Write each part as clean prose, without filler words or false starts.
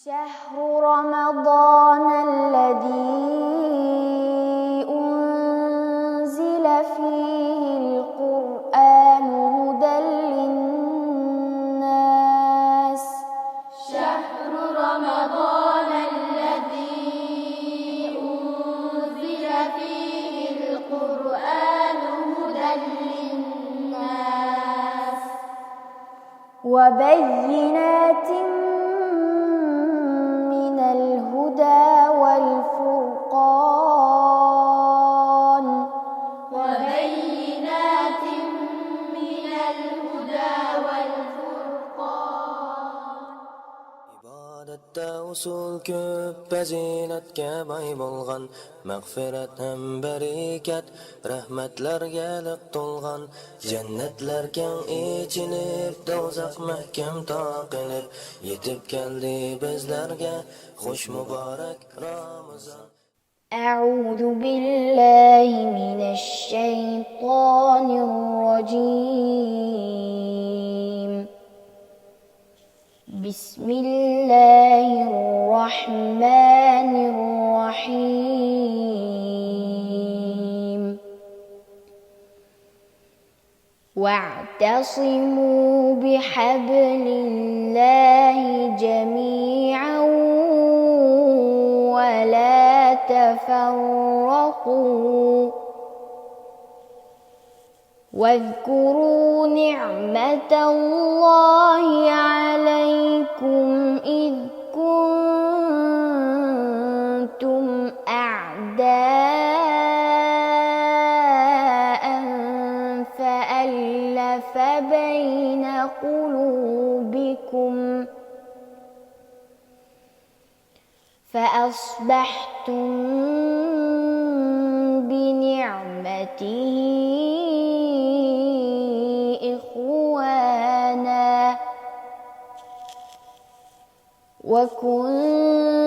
شهر رمضان الذي أنزل فيه القرآن هدى للناس شهر رمضان الذي أنزل فيه القرآن هدى للناس وبينات من الهدى والفرقان وبينات من الهدى والفرقان İbadətdə usul köp, fəzilətə bay bolğan, məğfirət həm bərəkət, rəhmətlərə liq tolğan, cənnətlər kən içilib, dozaq məhkəm taqilib, yetib gəldi bizlərə xoş mübarək Ramazan. أعوذ بالله من الشيطان الرجيم بسم الله الرحمن الرحيم واعتصموا بحبل الله جميعا ولا تفرقوا واذكروا نعمة الله عليكم إذ كنتم أعداء فألف بين قلوبكم فأصبحتم بنعمته إخوانا وكنتم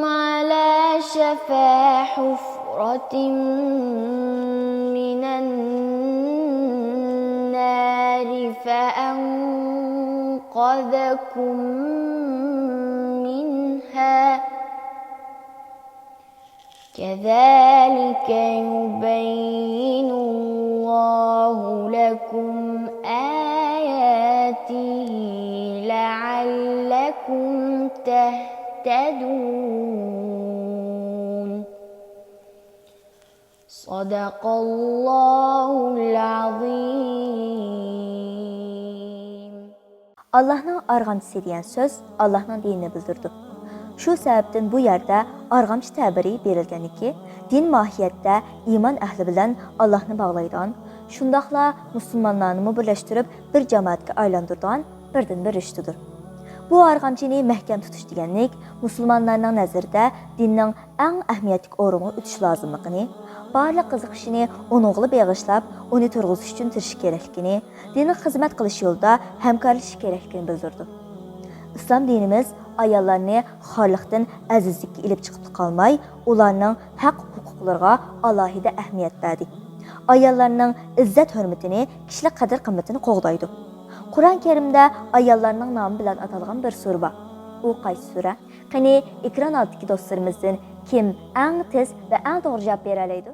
على شفا حفرة من النار فأنقذكم منها كذلك يبين الله لكم آياته لعلكم تهتدون صدق الله العظيم. Allah'ın arğamçısı deyen söz Allah'ın dinini bildirdi. Şu sebepten bu yerde arğamçı təbiri verilgeni ki, din mahiyyətdə iman əhli bilən Allah'ını bağlaydan, şundaqla Müslümanlarını birləşdirib bir cəmaətə aylandırdan birdən bir iştidir. Bu arğamçını məhkəm tutuş degenlik, Müslümanların nəzərdə dinin ən əhmiyyətli orunu ütüş lazımlığını, barlıq qızıqışını onunla bağışlab, onu turğuzuş üçün tirişik gerekligini, dinin xizmət qilish yolda həmkarlaşış gerekligini bildirdi. İslam dinimiz ayollarni xorliqdan azizlikka ilib chiqib qolmay, ularning haq huquqlariga alohida ahamiyat berdi. Ayollarning izzat hurmatini, kishilik qadr qimmatini qo'g'daydi. Qur'on Karimda ayollarning nomi bilan atalgan bir sura bor. U qaysi sura? Qani ekran altidagi do'stlarimizdan kim eng tez va eng to'g'ri javob bera oladi?